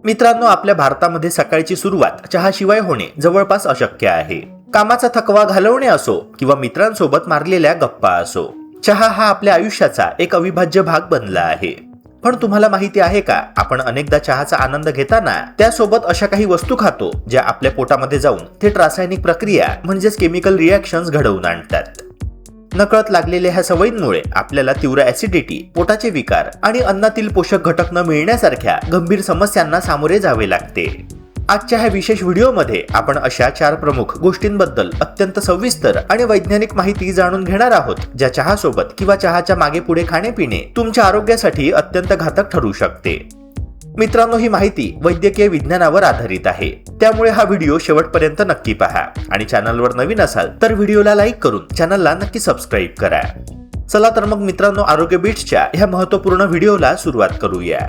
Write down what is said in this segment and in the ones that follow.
मित्रांनो, आपल्या भारतामध्ये सकाळची सुरुवात चहाशिवाय होणे जवळपास अशक्य आहे. कामाचा थकवा घालवणे असो किंवा मित्रांसोबत मारलेल्या गप्पा असो, चहा हा आपल्या आयुष्याचा एक अविभाज्य भाग बनला आहे. पण तुम्हाला माहिती आहे का, आपण अनेकदा चहाचा आनंद घेताना त्यासोबत अशा काही वस्तू खातो ज्या आपल्या पोटामध्ये जाऊन थेट रासायनिक प्रक्रिया म्हणजेच केमिकल रिॲक्शन्स घडवून आणतात. नकळत लागलेल्या ह्या सवयींमुळे आपल्याला तीव्र ऍसिडिटी, पोटाचे विकार आणि अन्नातील पोषक घटक न मिळण्यासारख्या गंभीर समस्यांना सामोरे जावे लागते. आजच्या ह्या विशेष व्हिडिओमध्ये आपण अशा 4 प्रमुख गोष्टींबद्दल अत्यंत सविस्तर आणि वैज्ञानिक माहिती जाणून घेणार आहोत, ज्या चहासोबत किंवा चहाच्या मागे पुढे खाणे-पिणे तुमच्या आरोग्यासाठी अत्यंत घातक ठरू शकते. मित्रांनो, ही माहिती वैद्यकीय विज्ञानावर आधारित आहे, त्यामुळे हा व्हिडिओ शेवटपर्यंत नक्की पहा आणि चॅनलवर नवीन असाल तर व्हिडिओला लाईक करून चॅनलला नक्की सबस्क्राईब करा. चला तर मग मित्रांनो, आरोग्य बिट्सच्या ह्या महत्त्वपूर्ण व्हिडिओला सुरुवात करूया.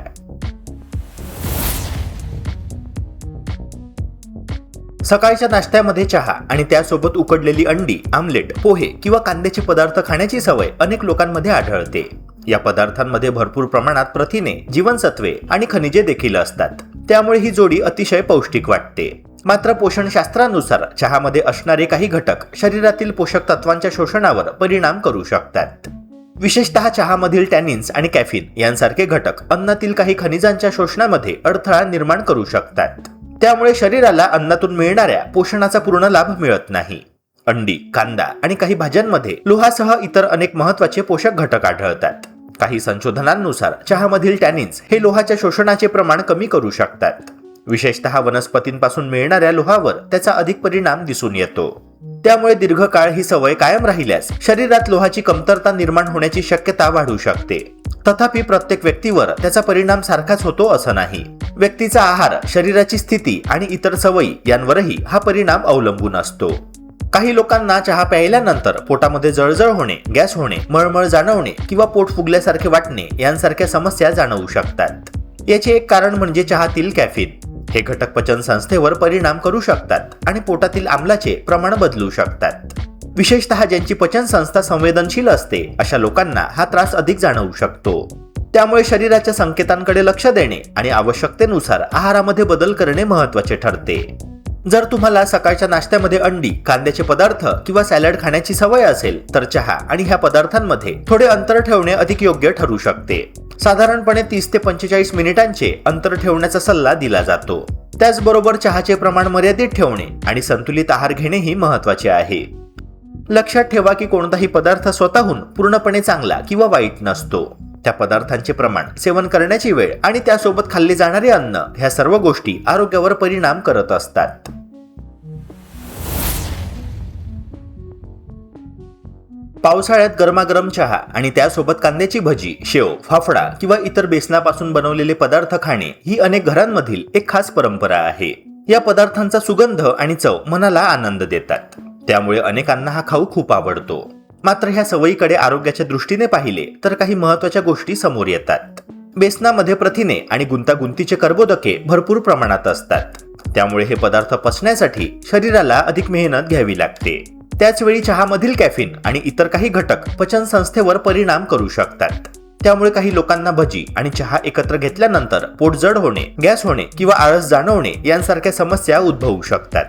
सकाळच्या नाश्त्यामध्ये चहा आणि त्यासोबत उकडलेली अंडी, आमलेट, पोहे किंवा कांद्याचे पदार्थ खाण्याची सवय अनेक लोकांमध्ये आढळते. या पदार्थांमध्ये भरपूर प्रमाणात प्रथिने, जीवनसत्वे आणि खनिजे देखील असतात, त्यामुळे ही जोडी अतिशय पौष्टिक वाटते. मात्र पोषणशास्त्रानुसार चहामध्ये असणारे काही घटक शरीरातील पोषक तत्वांच्या शोषणावर परिणाम करू शकतात. विशेषतः चहामधील टॅनिन्स आणि कॅफीन यांसारखे घटक अन्नातील काही खनिजांच्या शोषणामध्ये अडथळा निर्माण करू शकतात. त्यामुळे शरीराला अन्नातून मिळणाऱ्या पोषणाचा पूर्ण लाभ मिळत नाही. अंडी, कांदा आणि काही भाज्यांमध्ये लोहासह इतर अनेक महत्त्वाचे पोषक घटक आढळतात. काही संशोधनांनुसार चहामधील टॅनिन्स हे लोहाच्या शोषणाचे प्रमाण कमी करू शकतात. विशेषतः वनस्पतींपासून मिळणाऱ्या लोहावर त्याचा अधिक परिणाम दिसून येतो. त्यामुळे दीर्घकाळ ही सवय कायम राहिल्यास शरीरात लोहाची कमतरता निर्माण होण्याची शक्यता वाढू शकते. तथापि प्रत्येक व्यक्तीवर त्याचा परिणाम सारखाच होतो असं नाही. व्यक्तीचा आहार, शरीराची स्थिती आणि इतर सवयी यांवरही हा परिणाम अवलंबून असतो. काही लोकांना चहा प्यायल्यानंतर पोटामध्ये जळजळ होणे, गॅस होणे, मळमळ जाणवणे किंवा पोट फुगल्यासारखे वाटणे यांसारख्या समस्या जाणवू शकतात. याचे एक कारण म्हणजे चहातील कॅफीन. हे घटक पचन संस्थेवर परिणाम करू शकतात आणि पोटातील आम्लाचे प्रमाण बदलू शकतात. विशेषतः ज्यांची पचन संस्था संवेदनशील असते अशा लोकांना हा त्रास अधिक जाणवू शकतो. त्यामुळे शरीराच्या संकेतांकडे लक्ष देणे आणि आवश्यकतेनुसार आहारामध्ये बदल करणे महत्त्वाचे ठरते. जर तुम्हाला सकाळच्या नाश्त्यामध्ये अंडी, कांद्याचे पदार्थ किंवा सॅलड खाण्याची सवय असेल तर चहा आणि ह्या पदार्थांमध्ये थोडे अंतर ठेवणे अधिक योग्य ठरू शकते. साधारणपणे 30 ते 45 मिनिटांचे अंतर ठेवण्याचा सल्ला दिला जातो. त्याचबरोबर चहाचे प्रमाण मर्यादित ठेवणे आणि संतुलित आहार घेणेही महत्त्वाचे आहे. लक्षात ठेवा की कोणताही पदार्थ स्वतःहून पूर्णपणे चांगला किंवा वाईट नसतो. त्या पदार्थांचे प्रमाण, सेवन करण्याची वेळ आणि त्यासोबत खाल्ले जाणारे अन्न ह्या सर्व गोष्टी आरोग्यावर परिणाम करत असतात. पावसाळ्यात गरमागरम चहा आणि त्यासोबत कांद्याची भजी, शेव, फाफडा किंवा इतर बेसनापासून बनवलेले पदार्थ खाणे ही अनेक घरांमधील एक खास परंपरा आहे. या पदार्थांचा सुगंध आणि चव मनाला आनंद देतात, त्यामुळे अनेकांना हा खाऊ खूप आवडतो. मात्र ह्या सवयीकडे आरोग्याच्या दृष्टीने पाहिले तर काही महत्त्वाच्या गोष्टी समोर येतात. बेसनामध्ये प्रथिने आणि गुंतागुंतीचे कर्बोदके भरपूर प्रमाणात असतात, त्यामुळे हे पदार्थ पचण्यासाठी शरीराला अधिक मेहनत घ्यावी लागते. त्याचवेळी चहामधील कॅफीन आणि इतर काही घटक पचन संस्थेवर परिणाम करू शकतात. त्यामुळे काही लोकांना भजी आणि चहा एकत्र घेतल्यानंतर पोट जड होणे, गॅस होणे किंवा आळस जाणवणे यांसारख्या समस्या उद्भवू शकतात.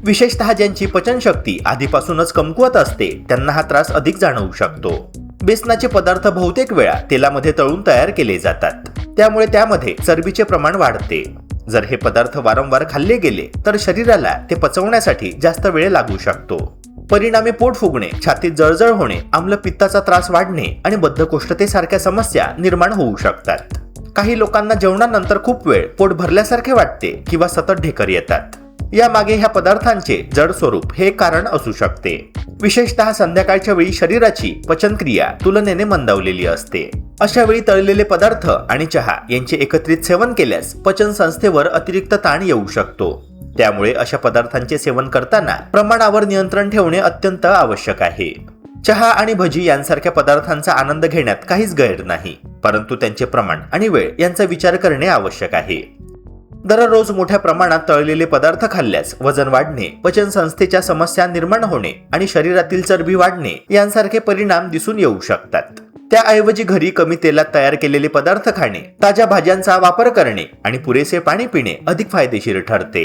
विशेषतः ज्यांची पचनशक्ती आधीपासूनच कमकुवत असते त्यांना हा त्रास अधिक जाणवू शकतो. बेसनाचे पदार्थ बहुतेक वेळा तेलामध्ये तळून तयार केले जातात, त्यामुळे त्यामध्ये चरबीचे प्रमाण वाढते. जर हे पदार्थ वारंवार खाल्ले गेले तर शरीराला ते पचवण्यासाठी जास्त वेळ लागू शकतो. परिणामी पोट फुगणे, छातीत जळजळ होणे, आम्लपित्ताचा त्रास वाढणे आणि बद्धकोष्ठतेसारख्या समस्या निर्माण होऊ शकतात. काही लोकांना जेवणानंतर खूप वेळ पोट भरल्यासारखे वाटते किंवा सतत ढेकर येतात. यामागे ह्या पदार्थांचे जड स्वरूप हे कारण असू शकते. विशेषतः संध्याकाळच्या वेळी शरीराची पचनक्रिया तुलनेने मंदावलेली असते. अशा वेळी तळलेले पदार्थ आणि चहा यांचे एकत्रित सेवन केल्यास पचन संस्थेवर अतिरिक्त ताण येऊ शकतो. त्यामुळे अशा पदार्थांचे सेवन करताना प्रमाणावर नियंत्रण ठेवणे अत्यंत आवश्यक आहे. चहा आणि भजी यांसारख्या पदार्थांचा आनंद घेण्यात काहीच गैर नाही, परंतु त्यांचे प्रमाण आणि वेळ यांचा विचार करणे आवश्यक आहे. दररोज मोठ्या प्रमाणात तळलेले पदार्थ खाल्ल्यास वजन वाढणे, पचन संस्थेच्या समस्या निर्माण होणे आणि शरीरातील चरबी वाढणे यांसारखे परिणाम दिसून येऊ शकतात. त्याऐवजी घरी कमी तेलात तयार केलेले पदार्थ खाणे, ताज्या भाज्यांचा वापर करणे आणि पुरेसे पाणी पिणे अधिक फायदेशीर ठरते.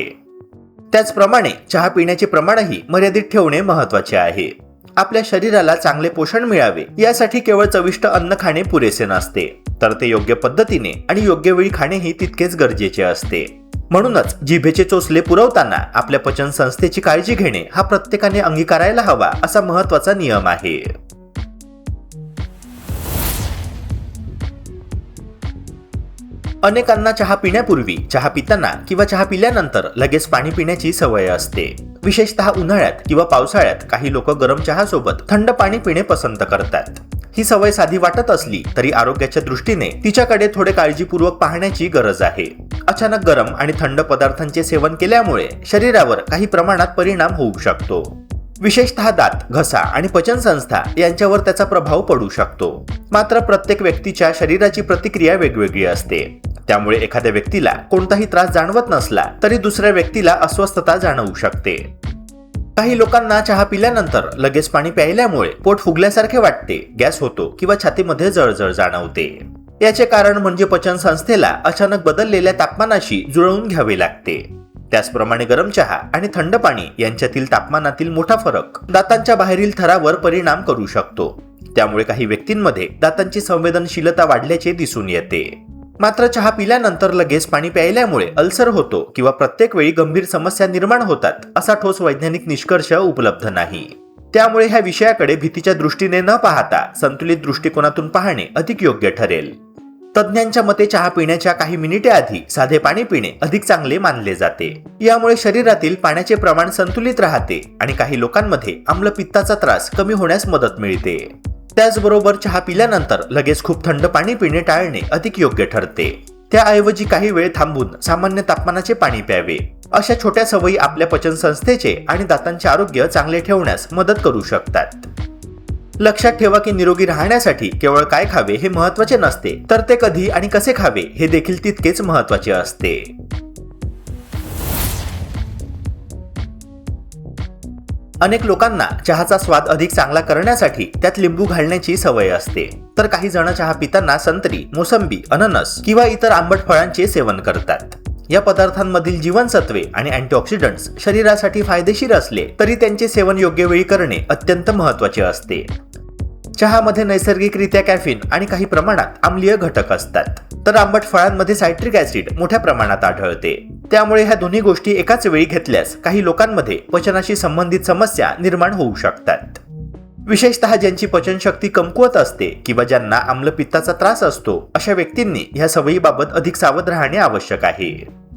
त्याचप्रमाणे चहा पिण्याचे प्रमाणही मर्यादित ठेवणे महत्त्वाचे आहे. आपल्या शरीराला चांगले पोषण मिळावे यासाठी केवळ चविष्ट अन्न खाणे पुरेसे नसते, तर ते योग्य पद्धतीने आणि योग्य वेळी खाणेही तितकेच गरजेचे असते. म्हणूनच जिभेचे चोचले पुरवताना आपल्या पचन संस्थेची काळजी घेणे हा प्रत्येकाने अंगीकारायला हवा असा महत्त्वाचा नियम आहे. अनेकांना चहा पिण्यापूर्वी, चहा पिताना किंवा चहा पिल्यानंतर लगेच पाणी पिण्याची सवय असते. विशेषतः उन्हाळ्यात किंवा पावसाळ्यात काही लोक गरम चहासोबत थंड पाणी पिणे पसंत करतात. ही सवय साधी वाटत असली तरी आरोग्याच्या दृष्टीने तिच्याकडे थोडे काळजीपूर्वक पाहण्याची गरज आहे. अचानक गरम आणि थंड पदार्थांचे सेवन केल्यामुळे शरीरावर काही प्रमाणात परिणाम होऊ शकतो. विशेषतः दात, घसा आणि पचनसंस्था यांच्यावर त्याचा प्रभाव पडू शकतो. मात्र प्रत्येक व्यक्तीच्या शरीराची प्रतिक्रिया वेगवेगळी असते. त्यामुळे एखाद्या व्यक्तीला कोणताही त्रास जाणवत नसला तरी दुसऱ्या व्यक्तीला अस्वस्थता जाणवू शकते. काही लोकांना चहा पिल्यानंतर लगेच पाणी प्यायल्यामुळे पोट फुगल्यासारखे वाटते, गॅस होतो किंवा छातीमध्ये जळजळ जाणवते. याचे कारण म्हणजे पचन संस्थेला अचानक बदललेल्या तापमानाशी जुळवून घ्यावे लागते. त्याचप्रमाणे गरम चहा आणि थंड पाणी यांच्यातील तापमानातील मोठा फरक दातांच्या बाहेरील थरावर परिणाम करू शकतो. त्यामुळे काही व्यक्तींमध्ये दातांची संवेदनशीलता वाढल्याचे दिसून येते. मात्र चहा पिल्यानंतर लगेच पाणी प्यायल्यामुळे अल्सर होतो किंवा प्रत्येक वेळी गंभीर समस्या निर्माण होतात असा ठोस वैज्ञानिक निष्कर्ष उपलब्ध नाही. त्यामुळे ह्या विषयाकडे भीतीच्या दृष्टीने न पाहता संतुलित दृष्टिकोनातून पाहणे अधिक योग्य ठरेल. तज्ज्ञांच्या मते चहा पिण्याच्या काही मिनिटे आधी साधे पाणी पिणे अधिक चांगले मानले जाते. यामुळे शरीरातील पाण्याचे प्रमाण संतुलित राहते आणि काही लोकांमध्ये आम्लपित्ताचा त्रास कमी होण्यास मदत मिळते. त्याचबरोबर चहा पिल्यानंतर लगेच खूप थंड पाणी पिणे टाळणे अधिक योग्य ठरते. त्याऐवजी काही वेळ थांबून सामान्य तापमानाचे पाणी प्यावे. अशा छोट्या सवयी आपल्या पचन संस्थेचे आणि दातांचे आरोग्य चांगले ठेवण्यास मदत करू शकतात. लक्षात ठेवा की निरोगी राहण्यासाठी केवळ काय खावे हे महत्त्वाचे नसते, तर ते कधी आणि कसे खावे हे देखील तितकेच महत्त्वाचे असते. अनेक लोकांना चहाचा स्वाद अधिक चांगला करण्यासाठी त्यात लिंबू घालण्याची सवय असते, तर काही जण चहा पिताना संत्री, मोसंबी, अननस किंवा इतर आंबट फळांचे सेवन करतात. या पदार्थांमधील जीवनसत्वे आणि अँटीऑक्सिडंट्स शरीरासाठी फायदेशीर असले तरी त्यांचे सेवन योग्य वेळी करणे अत्यंत महत्त्वाचे असते. चहामध्ये नैसर्गिकरित्या कॅफीन आणि काही प्रमाणात आम्लीय घटक असतात, तर आंबट फळांमध्ये सायट्रिक ऍसिड मोठ्या प्रमाणात आढळते. त्यामुळे ह्या दोन्ही गोष्टी एकाच वेळी घेतल्यास काही लोकांमध्ये पचनाशी संबंधित समस्या निर्माण होऊ शकतात. विशेषतः ज्यांची पचनशक्ती कमकुवत असते किंवा ज्यांना आम्लपित्ताचा त्रास असतो अशा व्यक्तींनी ह्या सवयीबाबत अधिक सावध राहणे आवश्यक आहे.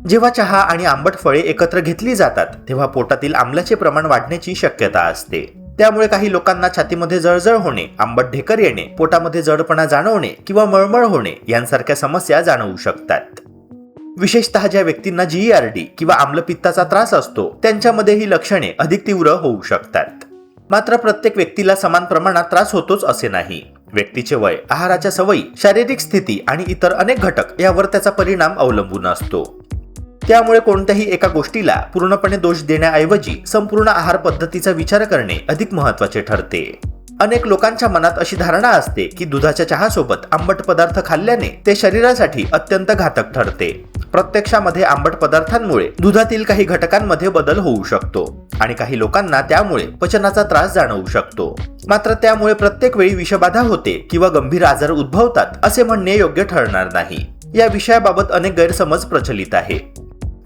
जेव्हा चहा आणि आंबट फळे एकत्र घेतली जातात तेव्हा पोटातील आम्लाचे प्रमाण वाढण्याची शक्यता असते. त्यामुळे काही लोकांना छातीमध्ये जळजळ होणे, आंबट ढेकर येणे, पोटामध्ये जडपणा जाणवणे किंवा मळमळ होणे यांसारख्या समस्या जाणवू शकतात. विशेषतः ज्या व्यक्तींना GERD किंवा आम्लपित्ताचा त्रास असतो त्यांच्यामध्ये ही लक्षणे अधिक तीव्र होऊ शकतात. मात्र प्रत्येक व्यक्तीला समान प्रमाणात त्रास होतोच असे नाही. व्यक्तीचे वय, आहाराच्या सवयी, शारीरिक स्थिती आणि इतर अनेक घटक यावर त्याचा परिणाम अवलंबून असतो. त्यामुळे कोणत्याही एका गोष्टीला पूर्णपणे दोष देण्याऐवजी संपूर्ण आहार पद्धतीचा विचार करणे अधिक महत्त्वाचे ठरते. अनेक लोकांच्या मनात अशी धारणा असते की दुधाच्या चहासोबत आंबट पदार्थ खाल्ल्याने ते शरीरासाठी अत्यंत घातक ठरते. प्रत्यक्षामध्ये आंबट पदार्थांमुळे दुधातील काही घटकांमध्ये बदल होऊ शकतो आणि काही लोकांना त्यामुळे पचनाचा त्रास जाणवू शकतो. मात्र त्यामुळे प्रत्येक वेळी विषबाधा होते किंवा गंभीर आजार उद्भवतात असे म्हणणे योग्य ठरणार नाही. या विषयाबाबत अनेक गैरसमज प्रचलित आहे.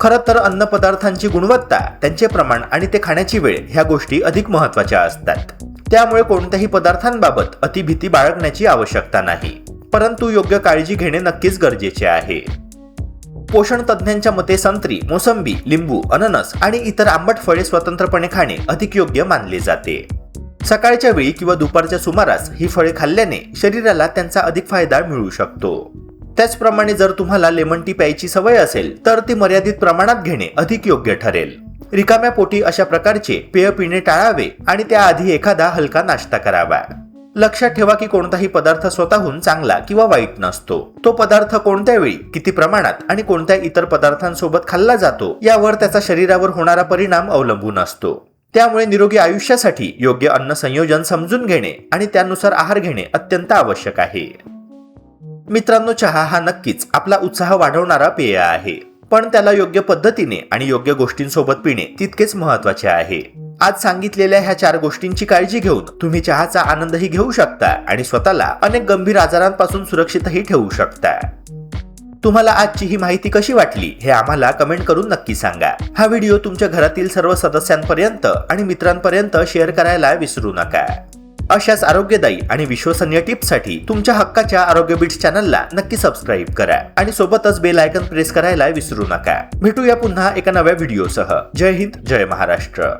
खरं तर अन्न पदार्थांची गुणवत्ता, त्यांचे प्रमाण आणि ते खाण्याची वेळ ह्या गोष्टी अधिक महत्त्वाच्या असतात. त्यामुळे कोणत्याही पदार्थांबाबत अतिभीती बाळगण्याची आवश्यकता नाही, परंतु योग्य काळजी घेणे नक्कीच गरजेचे आहे. पोषण तज्ज्ञांच्या मते संत्री, मोसंबी, लिंबू, अननस आणि इतर आंबट फळे स्वतंत्रपणे खाणे अधिक योग्य मानले जाते. सकाळच्या वेळी किंवा दुपारच्या सुमारास ही फळे खाल्ल्याने शरीराला त्यांचा अधिक फायदा मिळू शकतो. त्याचप्रमाणे जर तुम्हाला लेमन टी प्यायची सवय असेल तर ती मर्यादित प्रमाणात घेणे अधिक योग्य ठरेल. रिकाम्या पोटी अशा प्रकारचे पेय पिणे टाळावे आणि त्याआधी एखादा हलका नाश्ता करावा. लक्षात ठेवा की कोणताही पदार्थ स्वतःहून चांगला किंवा वाईट नसतो. तो पदार्थ कोणत्या वेळी, किती प्रमाणात आणि कोणत्या इतर पदार्थांसोबत खाल्ला जातो यावर त्याचा शरीरावर होणारा परिणाम अवलंबून असतो. त्यामुळे निरोगी आयुष्यासाठी योग्य अन्न संयोजन समजून घेणे आणि त्यानुसार आहार घेणे अत्यंत आवश्यक आहे. मित्रांनो, चहा हा नक्कीच आपला उत्साह वाढवणारा पेय आहे, पण त्याला योग्य पद्धतीने आणि योग्य गोष्टींसोबत पिणे तितकेच महत्वाचे आहे. आज सांगितलेल्या ह्या 4 गोष्टींची काळजी घेऊन तुम्ही चहाचा आनंदही घेऊ शकता आणि स्वतःला अनेक गंभीर आजारांपासून सुरक्षितही ठेवू शकता. तुम्हाला आजची ही माहिती कशी वाटली हे आम्हाला कमेंट करून नक्की सांगा. हा व्हिडिओ तुमच्या घरातील सर्व सदस्यांपर्यंत आणि मित्रांपर्यंत शेअर करायला विसरू नका. अशाच आरोग्यदायी आणि विश्वसनीय टिप्ससाठी तुमच्या हक्काच्या आरोग्य बिट्स चॅनलला नक्की सबस्क्राईब करा आणि सोबतच बेल आयकॉन प्रेस करायला विसरू नका. भेटूया पुन्हा एका नव्या व्हिडिओसह. जय हिंद, जय महाराष्ट्र.